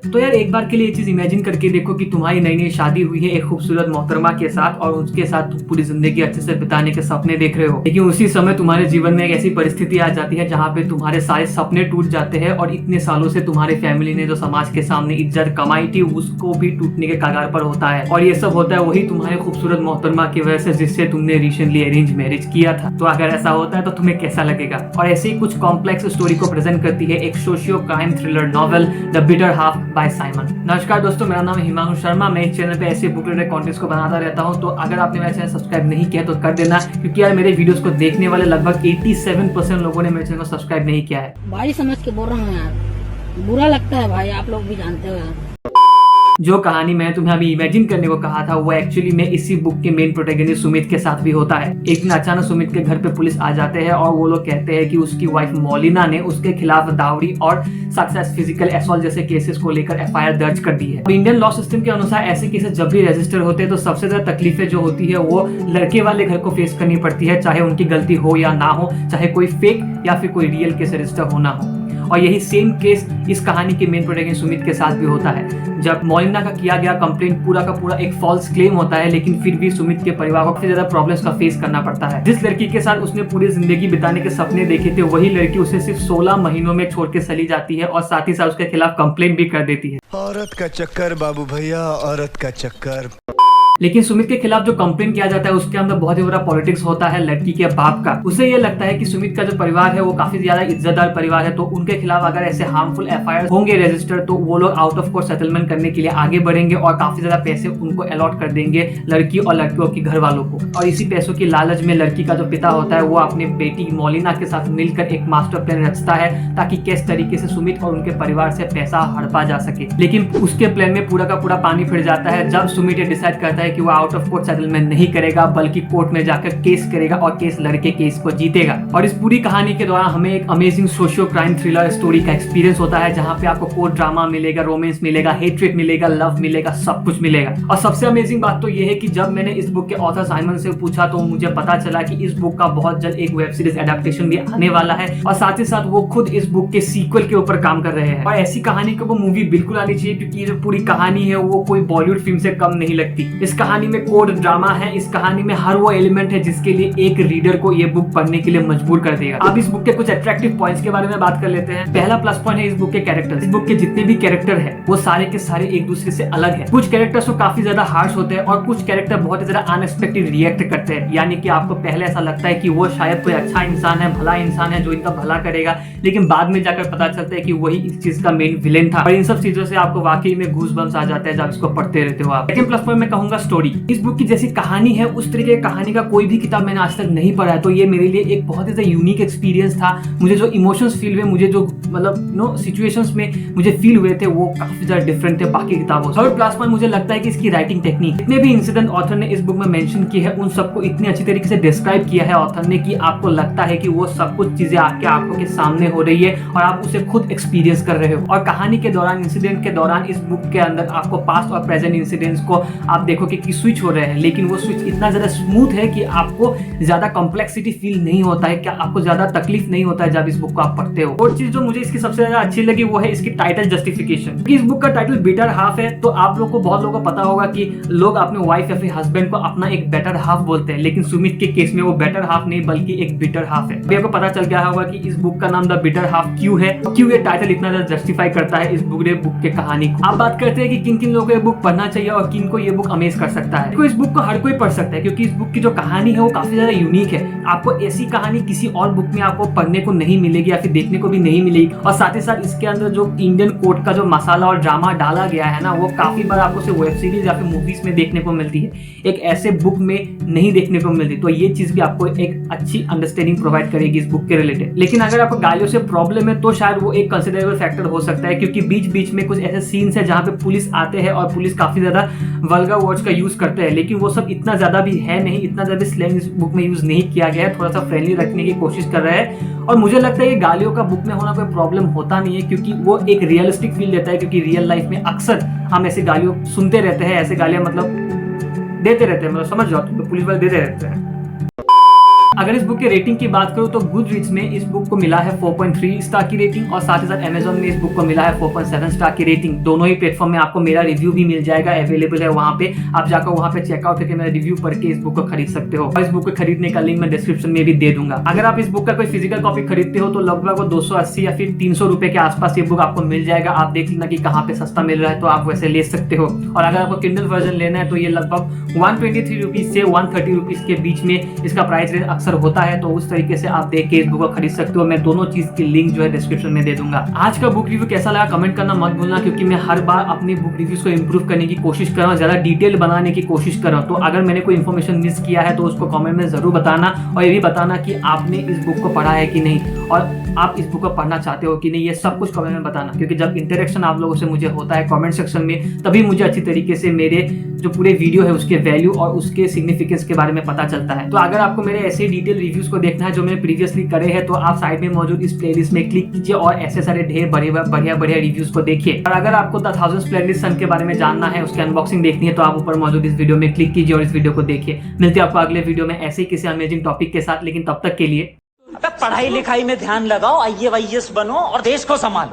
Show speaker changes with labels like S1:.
S1: तो यार एक बार के लिए ये चीज इमेजिन करके देखो कि तुम्हारी नई नई शादी हुई है एक खूबसूरत मोहतरमा के साथ और उसके साथ तुम पूरी जिंदगी अच्छे से बिताने के सपने देख रहे हो, लेकिन उसी समय तुम्हारे जीवन में एक ऐसी परिस्थिति आ जाती है जहाँ पे तुम्हारे सारे सपने टूट जाते हैं और इतने सालों से तुम्हारे फैमिली ने जो समाज के सामने इज्जत कमाई थी उसको भी टूटने के कगार पर होता है। और ये सब होता है वही तुम्हारे खूबसूरत मोहतरमा की वजह से जिससे तुमने रिसेंटली अरेंज मैरिज किया था। तो अगर ऐसा होता है तो तुम्हें कैसा लगेगा? और ऐसे ही कुछ कॉम्प्लेक्स स्टोरी को प्रेजेंट करती है एक socio crime thriller novel the bitter half by Simon. नमस्कार दोस्तों, मेरा नाम है हिमांशु शर्मा। मैं इस चैनल पे ऐसे बुक रिलेटेड कंटेंट्स को बनाता रहता हूं। तो अगर आपने मेरा चैनल सब्सक्राइब नहीं किया तो कर देना, क्योंकि यार मेरे वीडियोस को देखने वाले लगभग 87% लोगों ने मेरे चैनल को सब्सक्राइब नहीं किया है।
S2: भाई समझ के बोल रहा हूँ यार, बुरा लगता है भाई, आप लोग भी जानते हो यार।
S1: जो कहानी मैंने तुम्हें अभी इमेजिन करने को कहा था वो एक्चुअली में इसी बुक के मेन प्रोटैगनिस्ट सुमित के साथ भी होता है। एक दिन अचानक सुमित के घर पे पुलिस आ जाते हैं और वो लोग कहते हैं कि उसकी वाइफ मौलिना ने उसके खिलाफ दावरी और साथ साथ फिजिकल असॉल्ट जैसे केसेस को लेकर एफआईआर दर्ज कर दी है। इंडियन लॉ सिस्टम के अनुसार ऐसे केसेस जब भी रजिस्टर होते हैं तो सबसे ज्यादा तकलीफें जो होती है वो लड़के वाले घर को फेस करनी पड़ती है, चाहे उनकी गलती हो या ना हो, चाहे कोई फेक या फिर कोई रियल केस रजिस्टर होना हो। और यही सेम केस इस कहानी के मेन प्रोटैगनिस्ट सुमित के साथ भी होता है। जब मौलिना का किया गया कंप्लेंट पूरा का पूरा एक फॉल्स क्लेम होता है, लेकिन फिर भी सुमित के परिवार को काफी ज्यादा प्रॉब्लम्स का फेस करना पड़ता है। जिस लड़की के साथ उसने पूरी जिंदगी बिताने के सपने देखे थे वही लड़की उसे सिर्फ 16 महीनों में छोड़ के चली जाती है और साथ ही साथ उसके खिलाफ कंप्लेंट भी कर देती है।
S3: औरत का चक्कर बाबू भैया, औरत का चक्कर।
S1: लेकिन सुमित के खिलाफ जो कंप्लेन किया जाता है उसके अंदर बहुत ही बड़ा पॉलिटिक्स होता है लड़की के बाप का। उसे ये लगता है कि सुमित का जो परिवार है वो काफी ज्यादा इज्जतदार परिवार है, तो उनके खिलाफ अगर ऐसे हार्मफुल एफआईआर होंगे रजिस्टर तो वो लोग आउट ऑफ कोर्ट सेटलमेंट करने के लिए आगे बढ़ेंगे और काफी ज्यादा पैसे उनको अलॉट कर देंगे लड़की और लड़कियों के घर वालों को। और इसी पैसों की लालच में लड़की का जो पिता होता है वो अपने बेटी मौलिना के साथ मिलकर एक मास्टर प्लान रचता है ताकि किस तरीके से सुमित और उनके परिवार से पैसा हड़पा जा सके। लेकिन उसके प्लान में पूरा का पूरा पानी फिर जाता है जब सुमित ये डिसाइड करता है कि वो आउट ऑफ कोर्ट सेटलमेंट नहीं करेगा बल्कि कोर्ट में जाकर केस करेगा और केस लड़के केस को जीतेगा। और इस पूरी कहानी के दौरान हमें एक amazing socio crime thriller story का एक्सपीरियंस होता है जहां पे आपको कोर्ट ड्रामा मिलेगा, रोमांस मिलेगा, हेट्रेट मिलेगा, लव मिलेगा, सब कुछ मिलेगा। और सबसे अमेजिंग बात तो यह है कि जब मैंने इस बुक के ऑथर साइमन से पूछा तो मुझे पता चला कि इस बुक का बहुत जल्द एक वेब सीरीज एडेप्टेशन भी आने वाला है और साथ ही साथ वो खुद इस बुक के सीक्वल के ऊपर काम कर रहे हैं। और ऐसी कहानी को वो मूवी बिल्कुल आनी चाहिए क्योंकि जो पूरी कहानी है वो कोई बॉलीवुड फिल्म से कम नहीं लगती। इस कहानी में कोर्ट ड्रामा है, इस कहानी में हर वो एलिमेंट है जिसके लिए एक रीडर को ये बुक पढ़ने के लिए मजबूर कर देगा। अब इस बुक के कुछ अट्रैक्टिव पॉइंट्स के बारे में बात कर लेते हैं। पहला प्लस पॉइंट है इस बुक के कैरेक्टर्स। इस बुक के जितने भी कैरेक्टर है वो सारे के सारे एक दूसरे से अलग है। कुछ कैरेक्टर्स तो काफी ज्यादा हार्श होते हैं और कुछ कैरेक्टर बहुत ज्यादा अनएक्सपेक्टेड रिएक्ट करते हैं, यानी कि आपको पहले ऐसा लगता है कि वो शायद कोई अच्छा इंसान है, भला इंसान है जो इनका भला करेगा, लेकिन बाद में जाकर पता चलता है कि वही इस चीज का मेन विलेन था। और इन सब चीजों से आपको वाकई में गूज़बम्स आ जाते हैं जब इसको पढ़ते रहते हो आप। सेकंड प्लस पॉइंट मैं कहूंगा स्टोरी। इस बुक की जैसी कहानी है उस तरीके की कहानी का कोई भी किताब मैंने आज तक नहीं पढ़ा है, तो ये मेरे लिए एक बहुत ही ज्यादा यूनिक एक्सपीरियंस था। मुझे जो इमोशंस फील हुए, मुझे जो मतलब सिचुएशंस में मुझे फील हुए थे वो काफी ज्यादा डिफरेंट थे बाकी किताबों से। थर्ड प्लस पॉइंट मुझे लगता है कि इसकी राइटिंग टेक्निक, जितने भी इंसिडेंट ऑथर ने इस बुक में मेंशन किए हैं उन सबको इतनी अच्छी तरीके से डिस्क्राइब किया है ऑथर ने कि आपको लगता है कि वो सब कुछ चीजें आपके आंखों के सामने हो रही है और आप उसे खुद एक्सपीरियंस कर रहे हो। और कहानी के दौरान, इंसिडेंट के दौरान इस बुक के अंदर आपको पास्ट और प्रेजेंट इंसिडेंट्स को आप देखोगे कि स्विच हो रहे हैं, लेकिन वो स्विच इतना ज्यादा स्मूथ है कि आपको ज्यादा कॉम्प्लेक्सिटी फील नहीं होता है, क्या आपको ज्यादा तकलीफ नहीं होता है जब इस बुक को आप पढ़ते हो। और चीज जो मुझे इसकी सबसे ज्यादा अच्छी लगी वो है इसकी टाइटल जस्टिफिकेशन। इस बुक का टाइटल बिटर हाफ है, तो आप लोग को, बहुत लोगों को पता होगा कि लोग अपने वाइफ या फिर हस्बैंड को अपना एक बेटर हाफ बोलते हैं, लेकिन सुमित के केस में वो बेटर हाफ नहीं बल्कि एक बिटर हाफ है। अभी आपको पता चल गया होगा कि इस बुक का नाम द बिटर हाफ क्यों है, क्यों ये टाइटल इतना ज्यादा जस्टिफाई करता है इस बुक के कहानी को। आप बात करते हैं कि किन किन लोगों को ये बुक पढ़ना चाहिए और किन को ये बुक अमेज कर सकता है। तो इस बुक को हर कोई पढ़ सकता है क्योंकि इस बुक की जो कहानी है वो काफी ज्यादा यूनिक है। आपको ऐसी कहानी किसी और बुक में आपको पढ़ने को नहीं मिलेगी या फिर देखने को भी नहीं मिलेगी। और साथ ही साथ इसके अंदर जो इंडियन कोर्ट का जो मसाला और ड्रामा डाला गया है ना, वो काफी बार आपको सिर्फ वेब सीरीज या फिर मूवीज में देखने को मिलती है, एक ऐसे बुक में नहीं देखने को मिलती। तो ये चीज भी आपको एक अच्छी अंडरस्टैंडिंग प्रोवाइड करेगी इस बुक के रिलेटेड। लेकिन अगर आपको गालियों से प्रॉब्लम है तो शायद वो एक कंसिडरेबल फैक्टर हो सकता है, क्योंकि बीच बीच में कुछ ऐसे सीन्स है जहाँ पे पुलिस आते हैं और पुलिस काफी ज्यादा वल्गर वर्ड्स का यूज करते हैं, लेकिन वो सब इतना ज्यादा भी है नहीं, इतना ज्यादा स्लैंग इस बुक में यूज नहीं किया गया है, थोड़ा सा फ्रेंडली रखने की कोशिश कर रहा है। और मुझे लगता है कि गालियों का बुक में होना कोई प्रॉब्लम होता नहीं है, क्योंकि वो एक रियलिस्टिक फील देता है, क्योंकि रियल लाइफ में अक्सर हम ऐसी गालियों सुनते रहते हैं, ऐसे गालियां मतलब देते रहते हैं, मतलब समझ जाओ तो पुलिस वाले देते रहते हैं। अगर इस बुक के रेटिंग की बात करूं तो गुडरीड्स में इस बुक को मिला है 4.3 स्टार की रेटिंग और साथ ही साथ अमेजोन में इस बुक को मिला है 4.7 स्टार की रेटिंग। दोनों ही प्लेटफॉर्म में आपको मेरा रिव्यू भी मिल जाएगा, अवेलेबल है वहां पे। आप जाकर वहां पे चेकआउट करके मेरा रिव्यू पढ़ के इस बुक को खरीद सकते हो और इस बुक को खरीदने का लिंक मैं डिस्क्रिप्शन में भी दे दूंगा। अगर आप इस बुक का कोई फिजिकल कॉपी खरीदते हो तो लगभग 280 या फिर 300 रुपए के आसपास ये बुक आपको मिल जाएगा। आप देख लेना कि कहाँ पे सस्ता मिल रहा है तो आप वैसे ले सकते हो। और अगर आपको किंडल वर्जन लेना है तो ये लगभग 123 रुपीज से 130 रुपीज के बीच में इसका प्राइस रेंज अक्सर होता है। तो उस तरीके से आप देख के इस बुक को खरीद सकते हो। मैं दोनों चीज की लिंक जो है डिस्क्रिप्शन में दे दूंगा। आज का बुक रिव्यू कैसा लगा कमेंट करना मत भूलना, क्योंकि मैं हर बार अपनी बुक रिव्यूज को इंप्रूव करने की कोशिश कर रहा हूँ, ज्यादा डिटेल बनाने की कोशिश कर रहा हूँ। तो अगर मैंने कोई इन्फॉर्मेशन मिस किया है तो उसको कमेंट में जरूर बताना और ये भी बताना कि आपने इस बुक को पढ़ा है कि नहीं और आप इस बुक को पढ़ना चाहते हो कि नहीं। ये सब कुछ कमेंट में बताना, क्योंकि जब इंटरेक्शन आप लोगों से मुझे होता है कमेंट सेक्शन में तभी मुझे अच्छी तरीके से मेरे जो पूरे वीडियो है उसके वैल्यू और उसके सिग्निफिकेंस के बारे में पता चलता है। तो अगर आपको मेरे ऐसे डिटेल रिव्यूज को देखना है जो मैंने प्रीवियसली करे हैं तो आप साइड में मौजूद इस प्लेलिस्ट में क्लिक कीजिए और ऐसे सारे ढेर बढ़िया रिव्यूज को देखिए। और अगर आपको द 1000 स्प्लेंडिड सन के बारे में जानना है, उसकी अनबॉक्सिंग देखनी है तो आप ऊपर मौजूद इस वीडियो में क्लिक कीजिए और इस वीडियो को देखिए। मिलते हैं आपको अगले वीडियो में ऐसे ही किसी अमेजिंग टॉपिक के साथ, लेकिन तब तक के लिए
S4: पढ़ाई लिखाई में ध्यान लगाओ, IAS बनो और देश को संभालो।